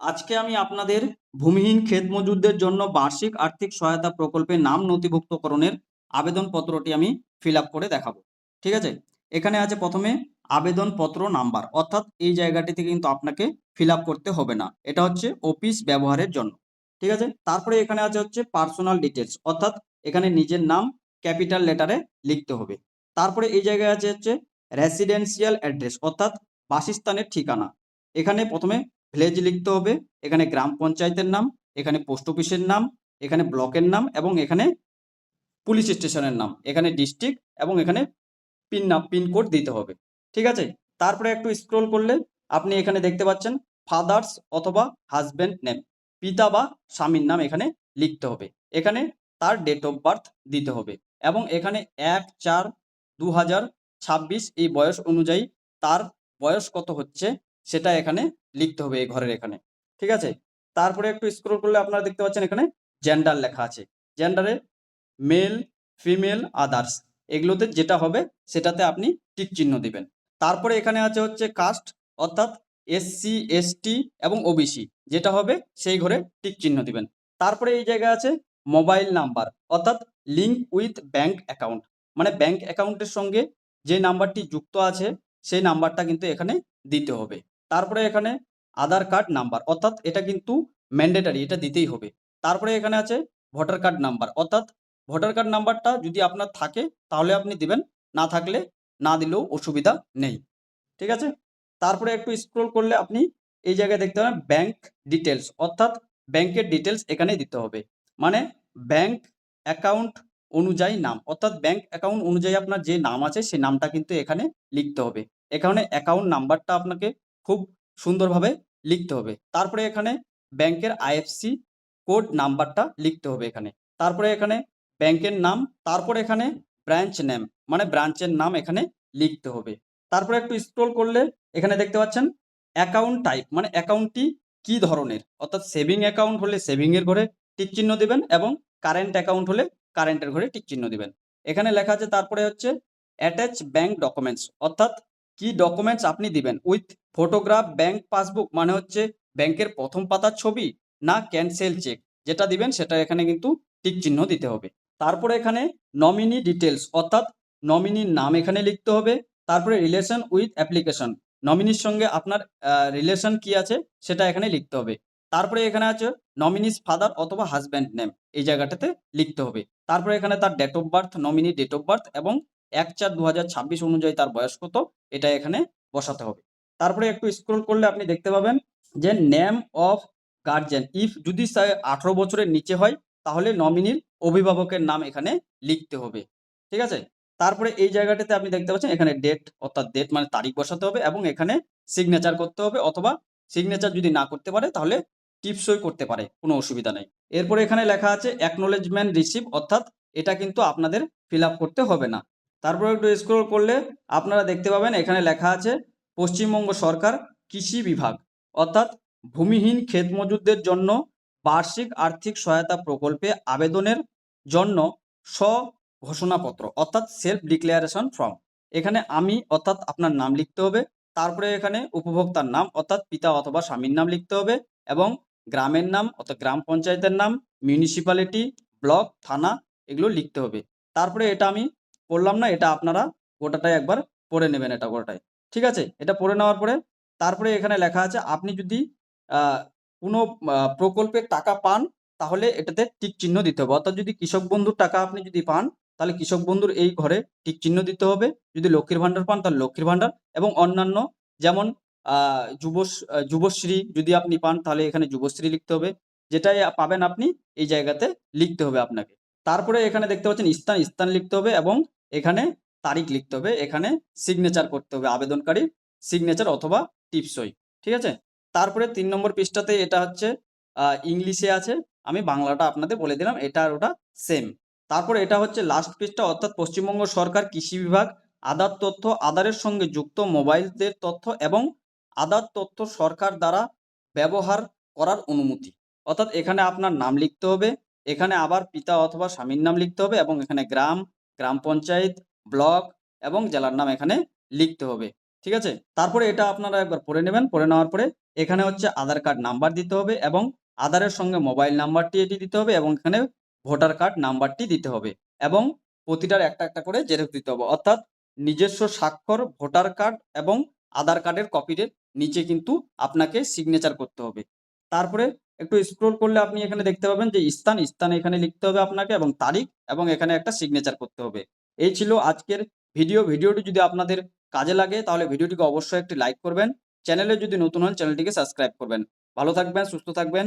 আজকে আমি আপনাদের ভূমিহীন ক্ষেত মজুরদের জন্য বার্ষিক আর্থিক সহায়তা প্রকল্পে নাম নথিভুক্তকরণের আবেদনপত্রটি আমি ফিল আপ করে দেখাবো। ঠিক আছে, এখানে আছে প্রথমে আবেদনপত্র নাম্বার, অর্থাৎ এই জায়গাটিতে কিন্তু আপনাকে ফিল আপ করতে হবে না, এটা হচ্ছে অফিস ব্যবহারের জন্য। ঠিক আছে, তারপরে এখানে আছে হচ্ছে পার্সোনাল ডিটেলস, অর্থাৎ এখানে নিজের নাম ক্যাপিটাল লেটারে লিখতে হবে। তারপরে এই জায়গায় আছে হচ্ছে রেসিডেন্সিয়াল অ্যাড্রেস, অর্থাৎ বাসস্থানের ঠিকানা। এখানে প্রথমে ভিলেজ লিখতে হবে, এখানে গ্রাম পঞ্চায়েতের নাম, এখানে পোস্ট অফিসের নাম, এখানে ব্লকের নাম এবং এখানে পুলিশ স্টেশনের নাম, এখানে ডিস্ট্রিক্ট এবং এখানে পিনকোড দিতে হবে। ঠিক আছে, তারপরে একটু স্ক্রল করলে আপনি এখানে দেখতে পাচ্ছেন ফাদার্স অথবা হাজব্যান্ড নেম, পিতা বা স্বামীর নাম এখানে লিখতে হবে। এখানে তার ডেট অফ বার্থ দিতে হবে এবং এখানে 1/4/2026 এই বয়স অনুযায়ী তার বয়স কত হচ্ছে সেটা এখানে লিখতে হবে এই ঘরের এখানে। ঠিক আছে, তারপরে একটু স্ক্রল করলে আপনারা দেখতে পাচ্ছেন এখানে জেন্ডার লেখা আছে। জেন্ডারে মেল, ফিমেল, আদার্স এগুলোতে যেটা হবে সেটাতে আপনি টিক চিহ্ন দিবেন। তারপরে এখানে আছে হচ্ছে কাস্ট, অর্থাৎ এসসি, এসটি এবং ওবিসি যেটা হবে সেই ঘরে টিক চিহ্ন দিবেন। তারপরে এই জায়গায় আছে মোবাইল নাম্বার, অর্থাৎ লিঙ্ক উইথ ব্যাংক অ্যাকাউন্ট, মানে ব্যাংক অ্যাকাউন্টের সঙ্গে যে নাম্বারটি যুক্ত আছে সেই নাম্বারটা কিন্তু এখানে দিতে হবে। তারপরে এখানে আধার কার্ড নাম্বার, অর্থাৎ এটা কিন্তু ম্যান্ডেটারি, এটা দিতেই হবে। তারপরে এখানে আছে ভোটার কার্ড নাম্বার, অর্থাৎ ভোটার কার্ড নাম্বারটা যদি আপনার থাকে তাহলে আপনি দিবেন, না থাকলে না দিলেও অসুবিধা নেই। ঠিক আছে, তারপরে একটু স্ক্রল করলে আপনি এই জায়গায় দেখতে পাবেন ব্যাংক ডিটেলস, অর্থাৎ ব্যাংকের ডিটেলস এখানে দিতে হবে, মানে ব্যাংক অ্যাকাউন্ট অনুযায়ী নাম, অর্থাৎ ব্যাংক অ্যাকাউন্ট অনুযায়ী আপনার যে নাম আছে সেই নামটা কিন্তু এখানে লিখতে হবে। এখানে অ্যাকাউন্ট নাম্বারটা আপনাকে খুব সুন্দরভাবে লিখতে হবে। তারপরে এখানে ব্যাংকের আইএফসি কোড নাম্বারটা লিখতে হবে এখানে। তারপরে এখানে ব্যাংকের নাম, তারপরে এখানে ব্রাঞ্চ নেম, মানে ব্রাঞ্চের নাম এখানে লিখতে হবে। তারপরে একটু স্ক্রল করলে এখানে দেখতে পাচ্ছেন অ্যাকাউন্ট টাইপ, মানে অ্যাকাউন্টটি কি ধরনের, অর্থাৎ সেভিং অ্যাকাউন্ট হলে সেভিং এর ঘরে টিক চিহ্ন দিবেন এবং কারেন্ট অ্যাকাউন্ট হলে কারেন্টের ঘরে টিক চিহ্ন দিবেন। এখানে লেখা আছে তারপরে হচ্ছে অ্যাটাচ ব্যাংক ডকুমেন্টস, অর্থাৎ কি ডকুমেন্টস আপনি দিবেন, উইথ ফটোগ্রাফ ব্যাংক পাসবুক, মানে হচ্ছে ব্যাংকের প্রথম পাতার ছবি, না ক্যান্সেল চেক, যেটা দিবেন সেটা এখানে কিন্তু টিক চিহ্ন দিতে হবে। তারপরে এখানে নমিনি ডিটেলস, অর্থাৎ নমিনির নাম এখানে লিখতে হবে। তারপরে রিলেশন উইথ অ্যাপ্লিকেশন, নমিনির সঙ্গে আপনার রিলেশন কি আছে সেটা এখানে লিখতে হবে। তারপরে এখানে আছে নমিনিস ফাদার অথবা হাজব্যান্ড নেম, এই জায়গাটাতে লিখতে হবে। তারপরে এখানে তার date of birth, nominee date of birth এবং 1/4/2026 অনুযায়ী তার বয়স কত এটা এখানে বসাতে হবে। তারপরে একটু স্ক্রল করলে আপনি দেখতে পাবেন যে নেম অফ গার্জিয়ান, ইফ যদি 18 বছরের নিচে হয় তাহলে নমিনির অভিভাবকের নাম এখানে লিখতে হবে। ঠিক আছে, তারপরে এই জায়গাটাতে আপনি দেখতে পাচ্ছেন এখানে ডেট, অর্থাৎ ডেট মানে তারিখ বসাতে হবে এবং এখানে সিগনেচার করতে হবে, অথবা সিগনেচার যদি না করতে পারে তাহলে টিপসই করতে পারে, কোনো অসুবিধা নেই। এরপরে এখানে লেখা আছে অ্যাকনোলেজমেন্ট রিসিভ, অর্থাৎ এটা কিন্তু আপনাদের ফিল আপ করতে হবে না। তারপরে একটু স্ক্রল করলে আপনারা দেখতে পাবেন এখানে লেখা আছে পশ্চিমবঙ্গ সরকার কৃষি বিভাগ, অর্থাৎ ভূমিহীন ক্ষেত মজুরদের জন্য বার্ষিক আর্থিক সহায়তা প্রকল্পে আবেদনের জন্য ঘোষণাপত্র, অর্থাৎ সেলফ ডিক্লারেশন ফর্ম। এখানে আমি অর্থাৎ আপনার নাম লিখতে হবে। তারপরে এখানে উপভোক্তার নাম, অর্থাৎ পিতা অথবা স্বামীর নাম লিখতে হবে এবং গ্রামের নাম, অর্থাৎ গ্রাম পঞ্চায়েতের নাম, মিউনিসিপ্যালিটি, ব্লক, থানা এগুলো লিখতে হবে। তারপরে এটা আমি পড়লাম না, এটা আপনারা গোটাটাই একবার পড়ে নেবেন, এটা গোটাটাই। ঠিক আছে, এটা পড়ে নেওয়ার পরে তারপরে এখানে লেখা আছে আপনি যদি কোনো প্রকল্পের টাকা পান তাহলে এটাতে টিক চিহ্ন দিতে হবে, অর্থাৎ যদি কৃষক বন্ধুর টাকা আপনি যদি পান তাহলে কৃষক বন্ধুর এই ঘরে টিক চিহ্ন দিতে হবে। যদি লক্ষ্মীর ভান্ডার পান তাহলে লক্ষ্মীর ভান্ডার এবং অন্যান্য যেমন যুবশ্রী যদি আপনি পান তাহলে এখানে যুবশ্রী লিখতে হবে। যেটাই পাবেন আপনি এই জায়গাতে লিখতে হবে আপনাকে। তারপরে এখানে দেখতে পাচ্ছেন স্থান লিখতে হবে এবং এখানে তারিখ লিখতে হবে, এখানে সিগনেচার করতে হবে আবেদনকারীর সিগনেচার অথবা টিপসই। ঠিক আছে, তারপরে ৩ নম্বর পৃষ্ঠাতে এটা হচ্ছে ইংলিশে আছে, আমি বাংলাটা আপনাদের বলে দিলাম, এটা আর ওটা সেম। তারপরে এটা হচ্ছে লাস্ট পৃষ্ঠা, অর্থাৎ পশ্চিমবঙ্গ সরকার কৃষি বিভাগ আধার তথ্য, আধারের সঙ্গে যুক্ত মোবাইলদের তথ্য এবং আধার তথ্য সরকার দ্বারা ব্যবহার করার অনুমতি, অর্থাৎ এখানে আপনার নাম লিখতে হবে, এখানে আবার পিতা অথবা স্বামীর নাম লিখতে হবে এবং এখানে গ্রাম, গ্রাম পঞ্চায়েত, ব্লক এবং জেলার নাম এখানে লিখতে হবে। ঠিক আছে? তারপরে এটা আপনারা একবার পড়ে নেবেন। পড়ে নেওয়ার পরে এখানে হচ্ছে আধার কার্ড নাম্বার দিতে হবে এবং আধারের সঙ্গে মোবাইল নাম্বারটি এটি দিতে হবে এবং এখানে ভোটার কার্ড নাম্বারটি দিতে হবে এবং প্রতিটার একটা করে জেরক্স দিতে হবে। অর্থাৎ নিজস্ব স্বাক্ষর, ভোটার কার্ড এবং আধার কার্ডের কপির নিচে কিন্তু আপনাকে সিগনেচার করতে হবে। তারপরে একটু স্ক্রল করলে আপনি এখানে দেখতে পাবেন যে স্থান এখানে লিখতে হবে আপনাকে এবং তারিখ এবং এখানে একটা সিগনেচার করতে হবে। এই ছিল আজকের ভিডিও। ভিডিওটি যদি আপনাদের কাজে লাগে তাহলে ভিডিওটিকে অবশ্যই একটি লাইক করবেন। চ্যানেলে যদি নতুন হন চ্যানেলটিকে সাবস্ক্রাইব করবেন। ভালো থাকবেন, সুস্থ থাকবেন।